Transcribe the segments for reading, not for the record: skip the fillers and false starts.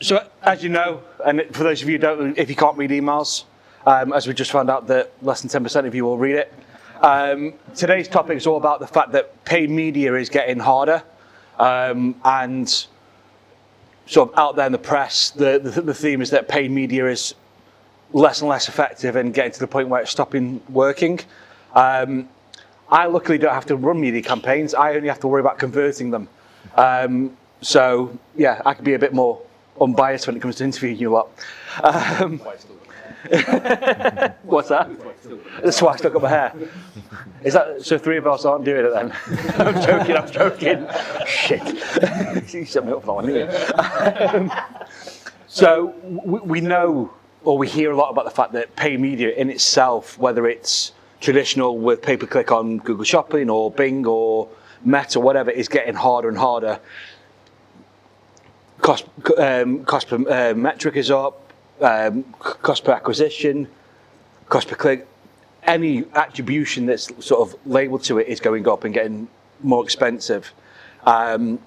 So as you know, and for those of you who don't, if you can't read emails, as we just found out that less than 10% of you will read it. Today's topic is all about the fact that paid media is getting harder, and sort of out there in the press, the theme is that paid media is less and less effective and getting to the point where it's stopping working. I luckily don't have to run media campaigns. I only have to worry about converting them. So yeah, I can be a bit more unbiased when it comes to interviewing you lot. What's that? That's why I stuck up my hair. Is that so? 3 of us aren't doing it then? I'm joking. Shit. You set me up for that one, didn't you? So we know, or we hear a lot about the fact that paid media in itself, whether it's traditional with pay-per-click on Google Shopping or Bing or Meta, whatever, is getting harder and harder. Cost per metric is up. Cost per acquisition, cost per click, any attribution that's sort of labelled to it is going up and getting more expensive. And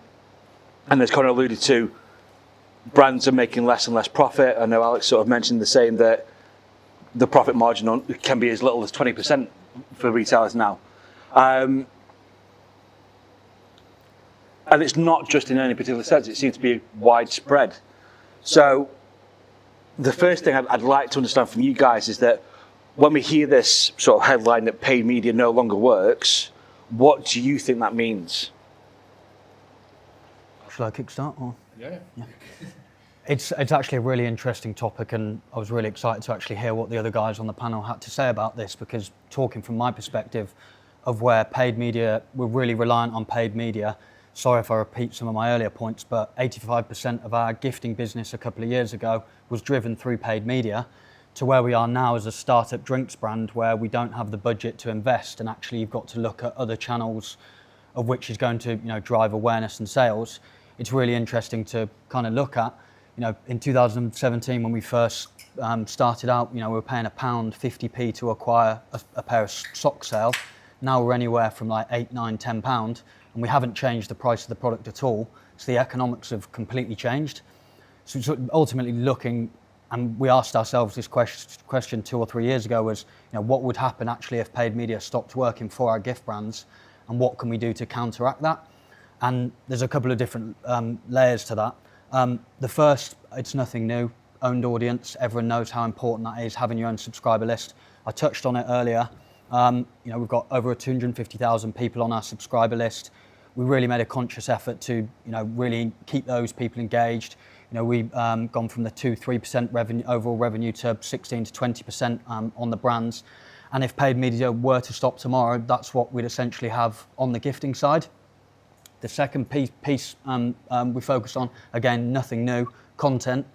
as Connor alluded to, brands are making less and less profit. I know Alex sort of mentioned the same, that the profit margin can be as little as 20% for retailers now. And it's not just in any particular sense, it seems to be widespread. So the first thing I'd like to understand from you guys is that when we hear this sort of headline that paid media no longer works, what do you think that means? Shall I kickstart? Or? Yeah. It's actually a really interesting topic, and I was really excited to actually hear what the other guys on the panel had to say about this, because talking from my perspective of where paid media, we're really reliant on paid media. Sorry if I repeat some of my earlier points, but 85% of our gifting business a couple of years ago was driven through paid media, to where we are now as a startup drinks brand where we don't have the budget to invest, and actually you've got to look at other channels of which is going to drive awareness and sales. It's really interesting to kind of look at. In 2017 when we first started out, we were paying £1.50p to acquire a pair of socks sale. Now we're anywhere from like £8, £9, £10. And we haven't changed the price of the product at all. So the economics have completely changed. So ultimately looking, and we asked ourselves this question 2 or 3 years ago, was what would happen actually if paid media stopped working for our gift brands, and what can we do to counteract that? And there's a couple of different layers to that. The first, it's nothing new, owned audience. Everyone knows how important that is, having your own subscriber list. I touched on it earlier. We've got over 250,000 people on our subscriber list. We really made a conscious effort to, really keep those people engaged. We've gone from the 2-3% revenue, overall revenue, to 16 to 20% on the brands. And if paid media were to stop tomorrow, that's what we'd essentially have on the gifting side. The second piece we focused on, again, nothing new, content.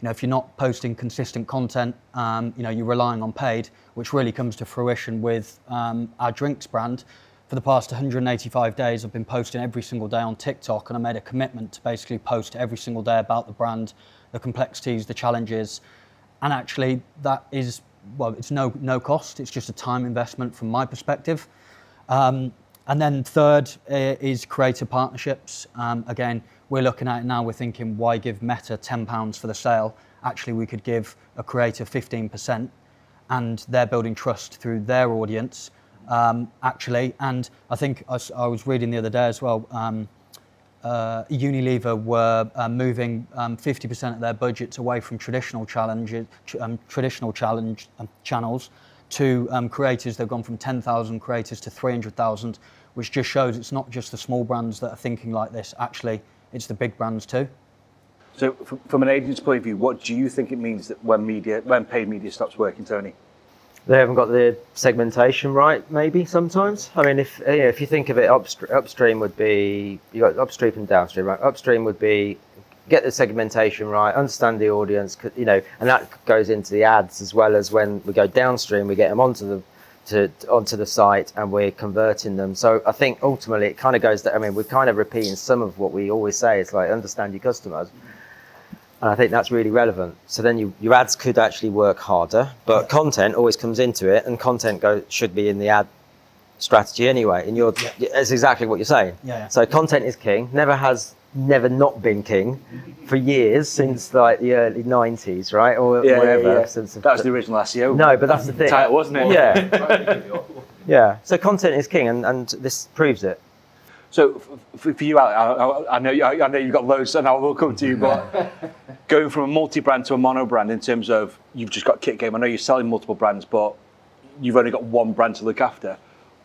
If you're not posting consistent content, you're relying on paid, which really comes to fruition with our drinks brand. For the past 185 days, I've been posting every single day on TikTok, and I made a commitment to basically post every single day about the brand, the complexities, the challenges. And actually that is, it's no cost. It's just a time investment from my perspective. And then third is creator partnerships. Again, we're looking at it now, we're thinking, why give Meta £10 for the sale? Actually, we could give a creator 15%, and they're building trust through their audience, actually. And I think I was reading the other day as well, Unilever were moving 50% of their budgets away from traditional channels to creators. They've gone from 10,000 creators to 300,000, which just shows it's not just the small brands that are thinking like this. Actually, it's the big brands too. So from an agent's point of view, what do you think it means that when paid media stops working, Tony? They haven't got the segmentation right, maybe sometimes. I mean, if you think of it, upstream would be, you got upstream and downstream, right? Upstream would be get the segmentation right, understand the audience, and that goes into the ads as well as when we go downstream, we get them onto the site and we're converting them. So I think ultimately it kind of goes, we're kind of repeating some of what we always say. It's like understand your customers. And I think that's really relevant. So then your ads could actually work harder, but content always comes into it, and content should be in the ad strategy anyway. It's exactly what you're saying. Yeah. So content is king, never has never not been king for years, since like the early 90s, right? Or whatever. Since that was the original SEO. No, but that's the thing. Title, wasn't it? Yeah. Yeah. So content is king, and this proves it. So for you, I know you've got loads, and I will come to you. But going from a multi-brand to a mono-brand, in terms of you've just got Kit Game. I know you're selling multiple brands, but you've only got one brand to look after.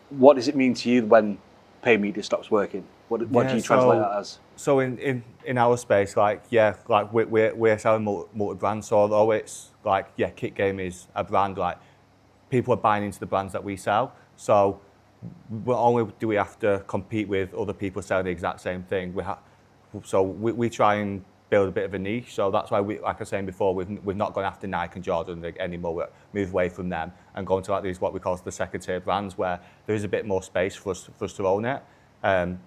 What does it mean to you when paid media stops working? What do you translate that as? So in our space, we're selling multi-brands. So although it's Kit Game is a brand, like people are buying into the brands that we sell. So not only do we have to compete with other people selling the exact same thing, we try and build a bit of a niche. So that's why like I was saying before, we've not gone after Nike and Jordan anymore. We've moved away from them and going to these what we call the second tier brands, where there is a bit more space for us to own it.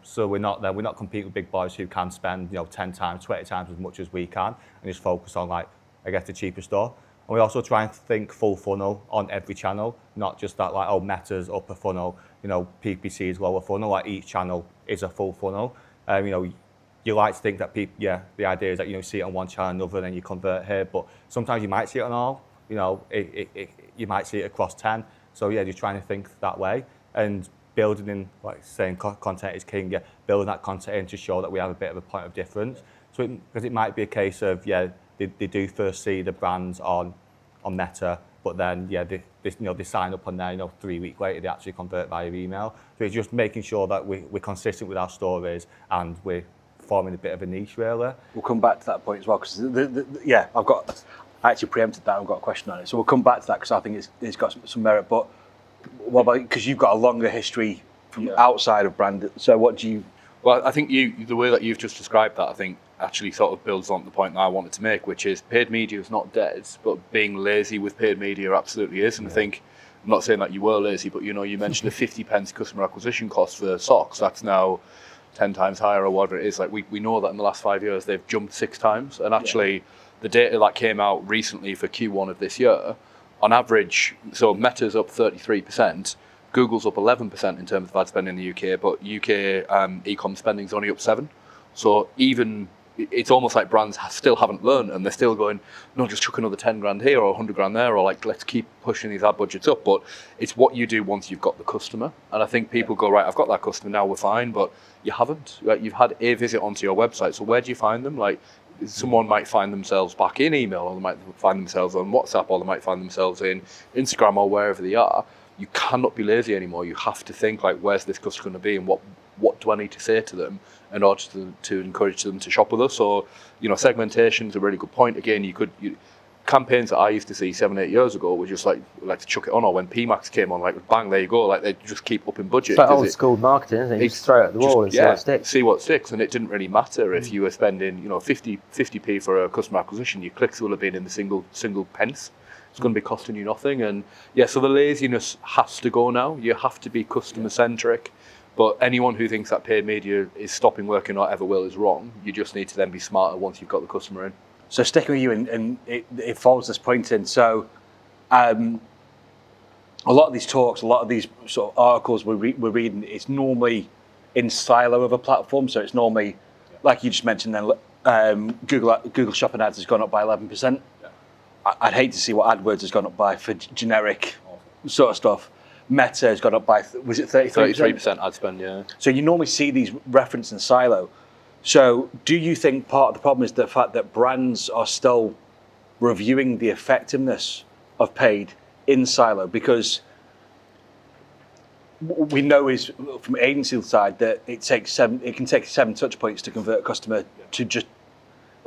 So we're not competing with big boys who can spend 10 times, 20 times as much as we can, and just focus on the cheaper store. And we also try and think full funnel on every channel, not just that Meta's upper funnel, PPC is lower funnel. Each channel is a full funnel. You like to think that the idea is that you see it on one channel, another, and then you convert here. But sometimes you might see it on all. You might see it across 10. So you're trying to think that way and building in, saying content is king. Building that content in to show that we have a bit of a point of difference. So because it might be a case of they do first see the brands on Meta, but then they sign up on there. 3 weeks later they actually convert via email. So it's just making sure that we're consistent with our stories and we're forming a bit of a niche, really. We'll come back to that point as well, because I actually preempted that. I've got a question on it, so we'll come back to that because I think it's got some merit. But what about, because you've got a longer history from outside of brand? So what do you? Well, I think the way that you've just described that, I think actually sort of builds on the point that I wanted to make, which is paid media is not dead, but being lazy with paid media absolutely is. And I think, I'm not saying that you were lazy, but you mentioned a 50p customer acquisition cost for socks. That's now 10 times higher or whatever it is. We know that in the last 5 years they've jumped 6 times. And actually the data that came out recently for Q1 of this year, on average, so Meta's up 33%, Google's up 11% in terms of ad spend in the UK, but UK e-com spending's only up 7%. So even it's almost like brands still haven't learned, and they're still going, no, just chuck another 10 grand here or 100 grand there, or let's keep pushing these ad budgets up. But it's what you do once you've got the customer. And I think people go, right, I've got that customer, now we're fine, but you haven't. You've had a visit onto your website, so where do you find them? Someone might find themselves back in email, or they might find themselves on WhatsApp, or they might find themselves in Instagram, or wherever they are. You cannot be lazy anymore. You have to think, where's this customer going to be, and what do I need to say to them in order to encourage them to shop with us? Or, segmentation is a really good point. Again, campaigns that I used to see 7-8 years ago were just let's chuck it on, or when PMax came on, bang, there you go. They just keep upping budget. It's like old school marketing, isn't it? You just throw it at the wall and see what sticks. See what sticks, and it didn't really matter if you were spending 50p for a customer acquisition. Your clicks will have been in the single pence. It's going to be costing you nothing. And so the laziness has to go now. You have to be customer centric. But anyone who thinks that paid media is stopping working or ever will is wrong. You just need to then be smarter once you've got the customer in. So sticking with you, and it follows this point in. So a lot of these talks, a lot of these sort of articles we're reading, it's normally in silo of a platform. So it's normally, like you just mentioned, then Google Shopping Ads has gone up by 11%. I'd hate to see what AdWords has gone up by for generic sort of stuff. Meta has gone up by, was it 33%? 33% ad spend, yeah. So you normally see these referenced in silo. So do you think part of the problem is the fact that brands are still reviewing the effectiveness of paid in silo? Because we know is from agency side that it can take 7 touch points to convert a customer to just,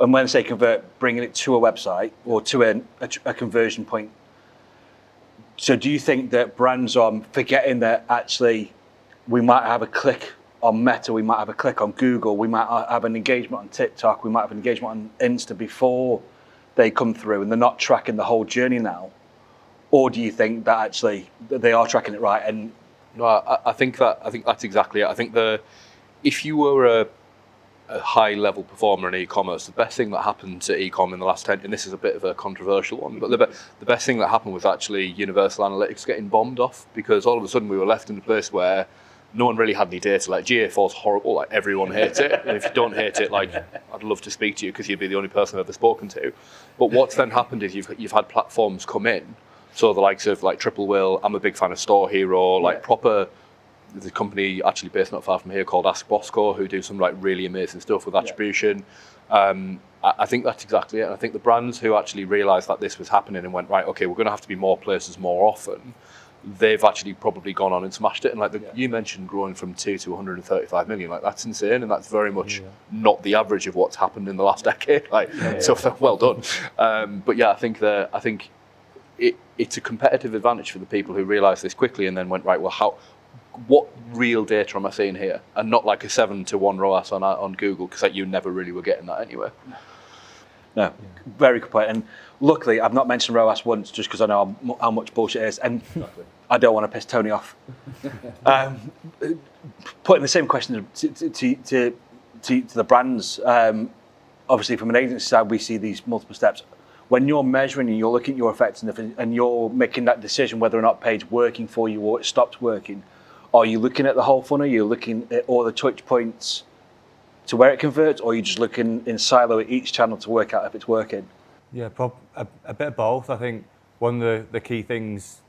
and when I say convert, bringing it to a website or to a conversion point. So do you think that brands are forgetting that actually we might have a click on Meta, we might have a click on Google, we might have an engagement on TikTok, we might have an engagement on Insta before they come through, and they're not tracking the whole journey now? Or do you think that actually they are tracking it right? And no, I think that's exactly it. I think if you were a high level performer in e-commerce, the best thing that happened to e-com in the last 10, and this is a bit of a controversial one, but the best thing that happened was actually Universal Analytics getting bombed off, because all of a sudden we were left in a place where no one really had any data. Like GA4 is horrible, like everyone hates it. And if you don't hate it, like I'd love to speak to you because you'd be the only person I've ever spoken to. But what's then happened is you've had platforms come in. So the likes of like Triple Wheel, I'm a big fan of Store Hero, like proper, the company actually based not far from here called Ask Bosco, who do some like really amazing stuff with attribution. I think that's exactly it. And I think the brands who actually realised that this was happening and went, right, okay, we're going to have to be more places more often, they've actually probably gone on and smashed it. And like you mentioned growing from 2 to 135 million, like that's insane. And that's very much not the average of what's happened in the last decade. So well done. But yeah, I think it's a competitive advantage for the people who realised this quickly and then went, right, well, what real data am I seeing here? And not like a 7-to-1 ROAS on Google, because like, you never really were getting that anyway. No, very good point. And luckily, I've not mentioned ROAS once just because I know how much bullshit it is. And I don't want to piss Tony off. Putting the same question to the brands, obviously from an agency side, we see these multiple steps. When you're measuring and you're looking at your effectiveness and you're making that decision whether or not page's working for you or it stops working, are you looking at the whole funnel? Are you looking at all the touch points to where it converts, or are you just looking in silo at each channel to work out if it's working? Yeah, a bit of both. I think one of the key things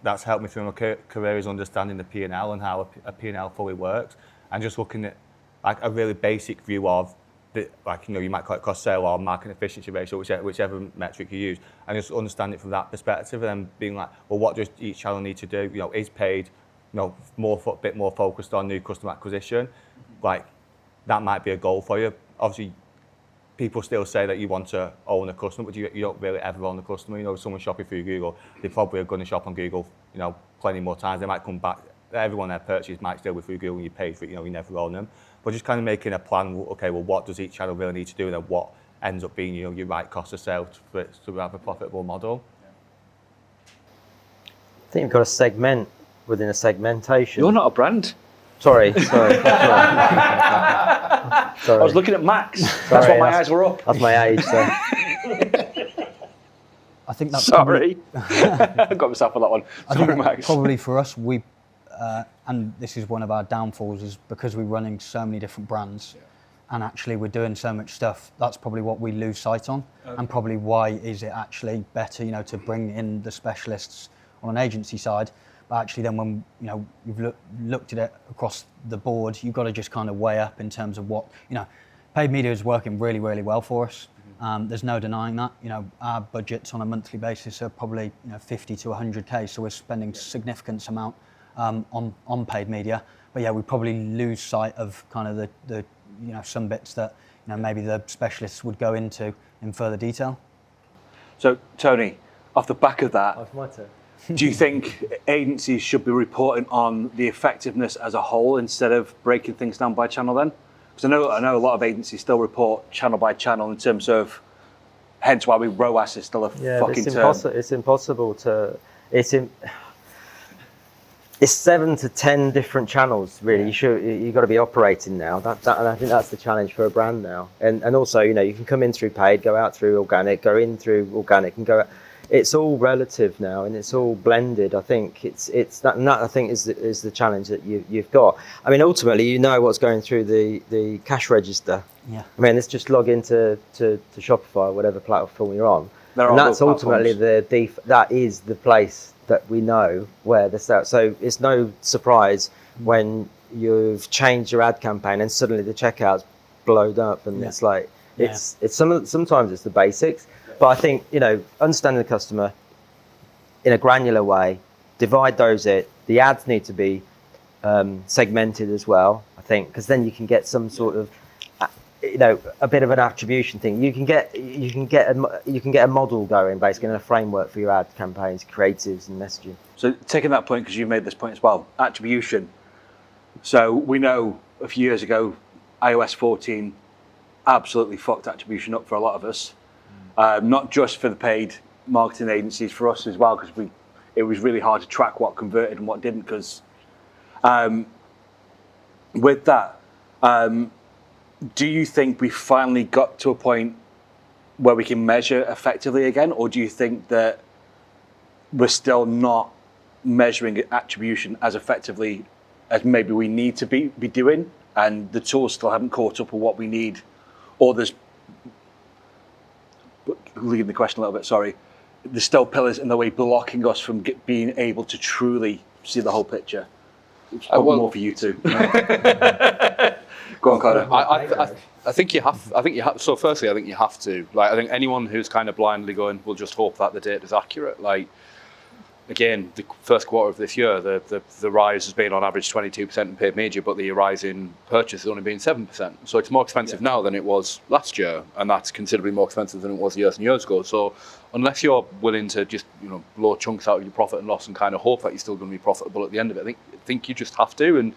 that's helped me through my career is understanding the P&L and how a P&L fully works, and just looking at like a really basic view of you might call it cost sale or marketing efficiency ratio, whichever metric you use, and just understand it from that perspective, and then being like, well, what does each channel need to do? Is paid, bit more focused on new customer acquisition, like that might be a goal for you. Obviously, people still say that you want to own a customer, but you don't really ever own a customer. If someone's shopping through Google, they probably are going to shop on Google, plenty more times. They might come back. Everyone their purchase might still be through Google, and you pay for it. You never own them. But just kind of making a plan. Okay, well, what does each channel really need to do, and then what ends up being your right cost of sale for it to have a profitable model. I think you've got to segment within a segmentation. You're not a brand. Sorry. I was looking at Max. That's why my eyes were up. That's my age, so. I think that's Sorry. I got myself on that one. Sorry, Max. Probably for us, and this is one of our downfalls, is because we're running so many different brands and actually we're doing so much stuff, that's probably what we lose sight on, and probably why is it actually better, to bring in the specialists on an agency side. But actually then when, you've looked at it across the board, you've got to just kind of weigh up in terms of what, paid media is working really, really well for us. There's no denying that. Our budgets on a monthly basis are probably 50 to 100K, so we're spending significant amount on paid media. But yeah, we probably lose sight of kind of the some bits that maybe the specialists would go into in further detail. So Tony, off the back of that, That's my turn. do you think agencies should be reporting on the effectiveness as a whole instead of breaking things down by channel then? Because I know a lot of agencies still report channel by channel in terms of, hence why ROAS is still a fucking term. It's impossible to. It's 7 to 10 different channels, really. You've got to be operating now. And I think that's the challenge for a brand now. And also, you can come in through paid, go out through organic, go in through organic, and go out. It's all relative now, and it's all blended. I think it's that, and that I think is the challenge that you've got. I mean, ultimately, what's going through the cash register. Yeah. I mean, let's just log into to Shopify, or whatever platform you're on, and that's ultimately that is the place that we know where the sales. So it's no surprise when you've changed your ad campaign and suddenly the checkout's blowed up, and it's like it's sometimes it's the basics. But I think, understanding the customer in a granular way, divide those the ads need to be segmented as well, I think, because then you can get some sort of, a bit of an attribution thing. You can get a model going, basically, and a framework for your ad campaigns, creatives and messaging. So taking that point, because you made this point as well, attribution. So we know a few years ago, iOS 14 absolutely fucked attribution up for a lot of us. Not just for the paid marketing agencies, for us as well, because it was really hard to track what converted and what didn't. Because with that, do you think we finally got to a point where we can measure effectively again, or do you think that we're still not measuring attribution as effectively as maybe we need to be doing, and the tools still haven't caught up with what we need, or there's, leaving the question a little bit, sorry, there's still pillars in the way blocking us from being able to truly see the whole picture. It's probably more for you two. Go on, Connor. I think you have. So firstly, I think you have to. Like, I think anyone who's kind of blindly going, we'll just hope that the data is accurate. Like, again, the first quarter of this year, the rise has been on average 22% in paid media, but the rise in purchase has only been 7%. So it's more expensive now than it was last year, and that's considerably more expensive than it was years and years ago. So unless you're willing to just blow chunks out of your profit and loss and kind of hope that you're still going to be profitable at the end of it, I think you just have to. And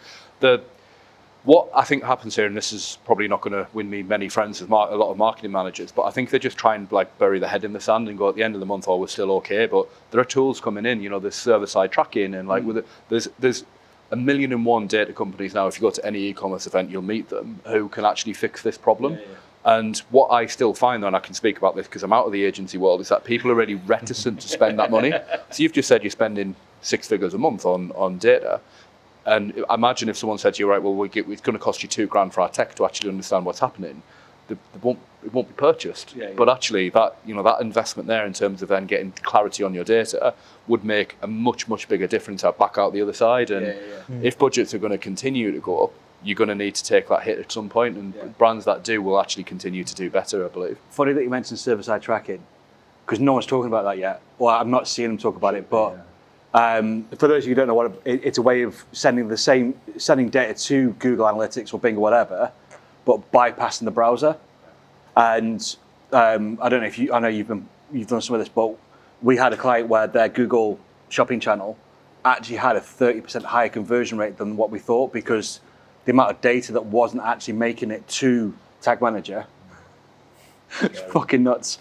what I think happens here, and this is probably not going to win me many friends with a lot of marketing managers, but I think they just try and like bury their head in the sand and go at the end of the month, oh, we're still okay. But there are tools coming in, there's server-side tracking, and like there's 1,000,001 data companies now. If you go to any e-commerce event, you'll meet them who can actually fix this problem. And what I still find, and I can speak about this because I'm out of the agency world, is that people are really reticent to spend that money. So you've just said you're spending 6 figures a month on data. And imagine if someone said to you, right, well, it's going to cost you $2,000 for our tech to actually understand what's happening. It won't be purchased. But actually, that investment there in terms of then getting clarity on your data would make a much, much bigger difference back out the other side. And if budgets are going to continue to go up, you're going to need to take that hit at some point. And brands that do will actually continue to do better, I believe. Funny that you mentioned server-side tracking, because no one's talking about that yet. Well, I'm not seeing them talk about it, but. For those of you who don't know it's a way of sending data to Google Analytics or Bing or whatever, but bypassing the browser. And I don't know I know you've done some of this, but we had a client where their Google shopping channel actually had a 30% higher conversion rate than what we thought, because the amount of data that wasn't actually making it to Tag Manager. It's fucking nuts.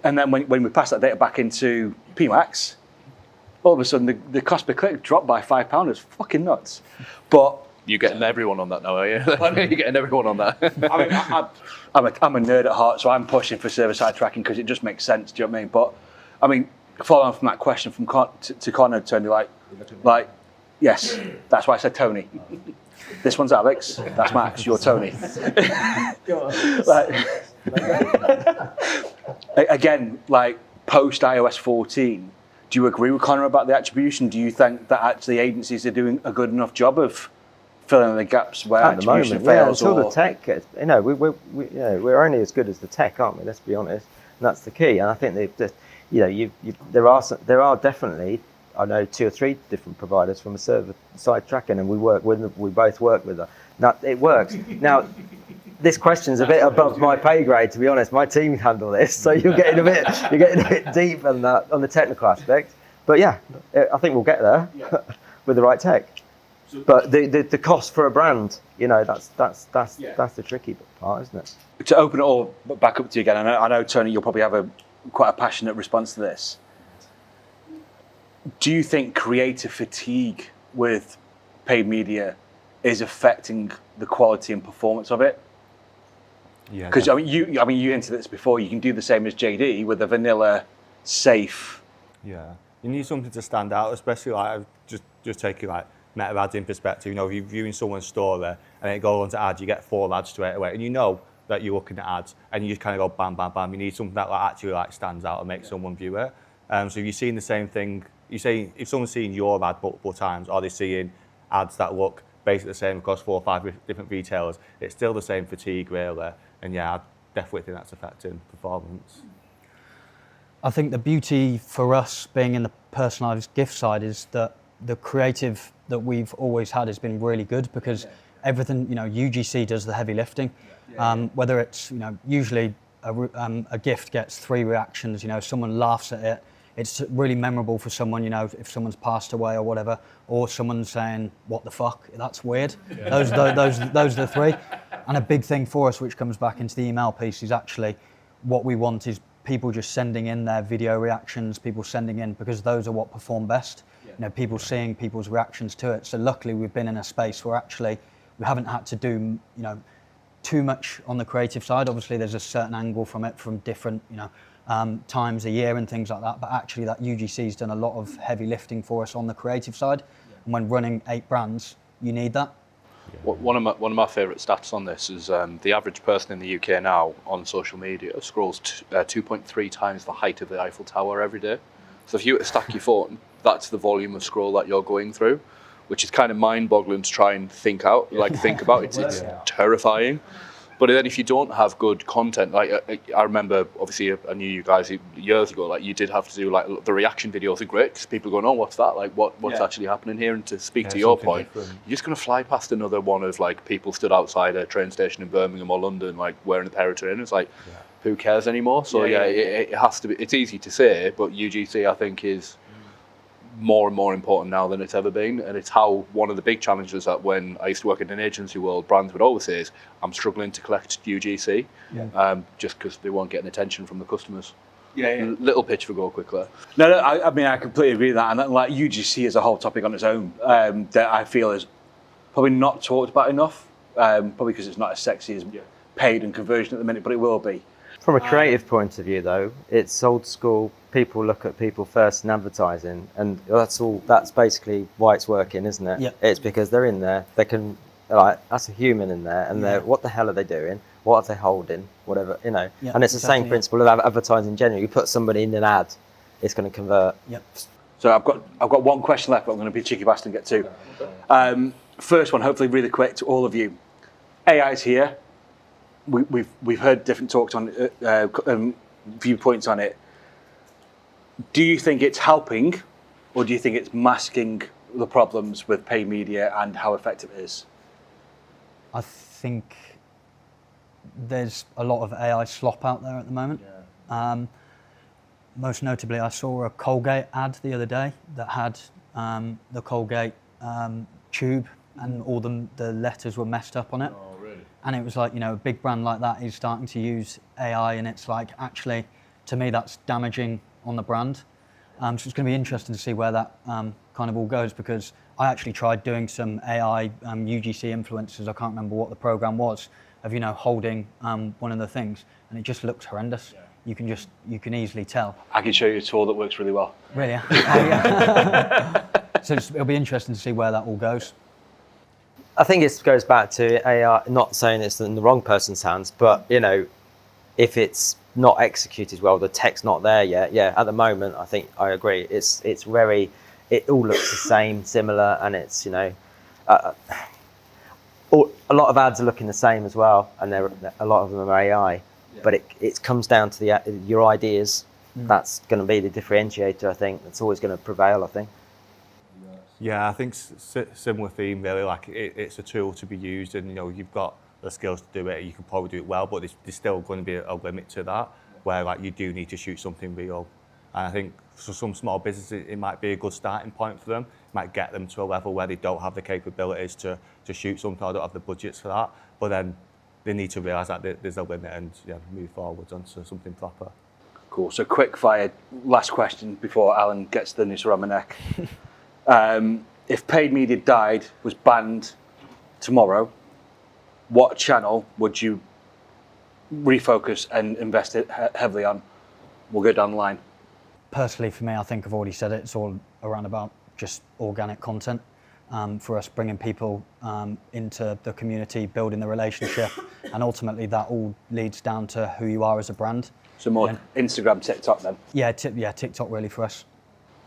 And then when we pass that data back into PMax, all of a sudden the cost per click dropped by £5. It's fucking nuts. But you're getting everyone on that now, are you? You're getting everyone on that. I mean, I'm a nerd at heart, so I'm pushing for server-side tracking because it just makes sense. Do you know what I mean? But I mean, following on from that question from to Connor, Tony, like, yes, that's why I said Tony. This one's Alex. That's Max. You're Tony. Again, like post iOS 14. Do you agree with Connor about the attribution? Do you think that actually agencies are doing a good enough job of filling in the gaps where at attribution the moment, fails? until the tech gets, we're only as good as the tech, aren't we? Let's be honest. And that's the key. And I think there are definitely, I know 2 or 3 different providers from a server-side tracking, and we both work with them. Now it works. Now, this question's a bit above my pay grade, to be honest. My team handle this, so you're getting a bit deep on that, on the technical aspect. But yeah, I think we'll get there with the right tech. But the cost for a brand, that's the tricky part, isn't it? To open it all back up to you again, I know Tony, you'll probably have quite a passionate response to this. Do you think creative fatigue with paid media is affecting the quality and performance of it? Yeah. Because you hinted this before. You can do the same as JD with a vanilla, safe. Yeah, you need something to stand out, especially like just taking like meta ads in perspective. If you're viewing someone's story and it goes onto ads, you get 4 ads straight away, and that you're looking at ads, and you just kind of go bam, bam, bam. You need something that actually stands out and makes someone view it. So if you're seeing the same thing, if someone's seeing your ad multiple times, or they're seeing ads that look basically the same across 4 or 5 different retailers, it's still the same fatigue, really. And yeah, I definitely think that's affecting performance. I think the beauty for us being in the personalised gift side is that the creative that we've always had has been really good, because everything, UGC does the heavy lifting. Whether it's, usually a gift gets 3 reactions, someone laughs at it, it's really memorable for someone, if someone's passed away or whatever, or someone saying, what the fuck, that's weird. Those are the 3. And a big thing for us, which comes back into the email piece, is actually what we want is people just sending in their video reactions, people sending in, because those are what perform best. People seeing people's reactions to it. So luckily we've been in a space where actually we haven't had to do, too much on the creative side. Obviously there's a certain angle from it from different, times a year and things like that. But actually that UGC's done a lot of heavy lifting for us on the creative side. And when running 8 brands, you need that. One of my favourite stats on this is the average person in the UK now on social media scrolls 2.3 times the height of the Eiffel Tower every day. So if you were to stack your phone, that's the volume of scroll that you're going through, which is kind of mind-boggling to try and think about. It's terrifying. But then if you don't have good content, like I remember, obviously I knew you guys years ago, like you did have to do like the reaction videos are great because people are going, oh, what's that? Like what's actually happening here? And to speak to your point, different. You're just going to fly past another one of like people stood outside a train station in Birmingham or London, like wearing a pair of trainers. Like who cares anymore? So it has to be, it's easy to say, but UGC I think is more and more important now than it's ever been, and it's how one of the big challenges that when I used to work in an agency world, brands would always say is, I'm struggling to collect UGC, just because they weren't getting attention from the customers. Little pitch for GoKwik there. No, I mean I completely agree with that, and like UGC is a whole topic on its own that I feel is probably not talked about enough, probably because it's not as sexy as paid and conversion at the minute, but it will be. From a creative point of view, though, it's old school. People look at people first in advertising, and that's basically why it's working, isn't it? Yeah. It's because they're in there. They can, like, that's a human in there, and they're what the hell are they doing? What are they holding? Whatever, you know. Yeah, and it's the same principle of advertising in general. You put somebody in an ad, it's going to convert. Yep. So I've got one question left, but I'm going to be a cheeky bastard and get two. First one, hopefully really quick to all of you. AI is here. We've heard different talks on it, viewpoints on it. Do you think it's helping, or do you think it's masking the problems with paid media and how effective it is? I think there's a lot of AI slop out there at the moment. Most notably, I saw a Colgate ad the other day that had the Colgate tube, and all the letters were messed up on it. Oh, really? And it was like, a big brand like that is starting to use AI, and it's like, actually, to me, that's damaging on the brand. So it's going to be interesting to see where that kind of all goes, because I actually tried doing some AI UGC influencers. I can't remember what the program was, of holding one of the things, and it just looks horrendous. You can easily tell. I can show you a tool that works really well. Really? Yeah. So it'll be interesting to see where that all goes. I think it goes back to AI, not saying it's in the wrong person's hands, but, if it's not executed well, the tech's not there yet. Yeah, at the moment, I think I agree. It all looks the same, similar, and it's, a lot of ads are looking the same as well, and a lot of them are AI. Yeah. But it comes down to your ideas. That's going to be the differentiator, I think. That's always going to prevail, I think. Yeah, I think similar theme really. Like it's a tool to be used, and you've got the skills to do it. You can probably do it well, but there's still going to be a limit to that, where like you do need to shoot something real. And I think for some small businesses, it might be a good starting point for them. It might get them to a level where they don't have the capabilities to shoot something, or don't have the budgets for that. But then they need to realise that there's a limit and move forwards onto something proper. Cool. So quick fire, last question before Alan gets the noose around my neck. If paid media was banned tomorrow, what channel would you refocus and invest it heavily on? We'll go down the line. Personally, for me, I think I've already said it. It's all around about just organic content. For us, bringing people into the community, building the relationship, and ultimately that all leads down to who you are as a brand. So more Instagram, TikTok then? Yeah, TikTok really for us.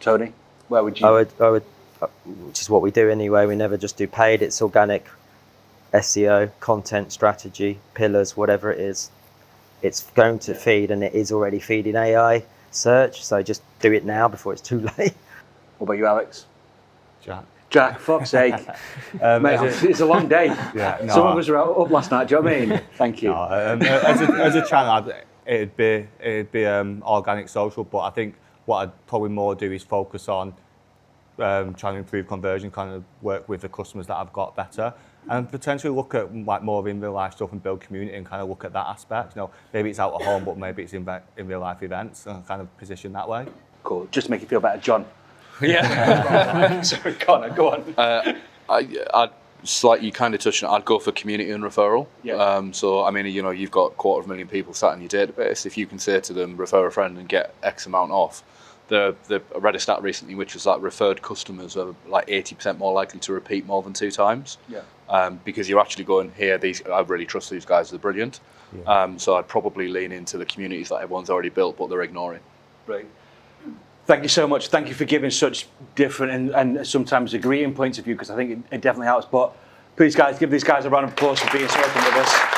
Tony, where would you? I would, which is what we do anyway. We never just do paid. It's organic, SEO, content strategy, pillars, whatever it is. It's going to feed, and it is already feeding AI search. So just do it now before it's too late. What about you, Alex? Jack, fuck's sake. Mate, it's a long day. Some of us were up last night, do you know what I mean? Thank you. No, as a channel, it'd be organic social, but I think what I'd probably more do is focus on trying to improve conversion, kind of work with the customers that I've got better, and potentially look at like more of in real life stuff and build community and kind of look at that aspect. Maybe it's out at home, but maybe it's in real life events, and kind of position that way. Cool. Just to make you feel better, John. Yeah. Sorry, Connor, go on. I'd slightly kind of touched on it. I'd go for community and referral. Yeah. So I mean, you've got 250,000 people sat in your database. If you can say to them, refer a friend and get X amount off, I read a stat recently which was like referred customers are like 80% more likely to repeat more than 2 times. Because you're actually going, here, I really trust these guys, they're brilliant. So I'd probably lean into the communities that everyone's already built but they're ignoring. Right. Thank you so much. Thank you for giving such different and sometimes agreeing points of view, because I think it definitely helps. But please, guys, give these guys a round of applause for being so open with us.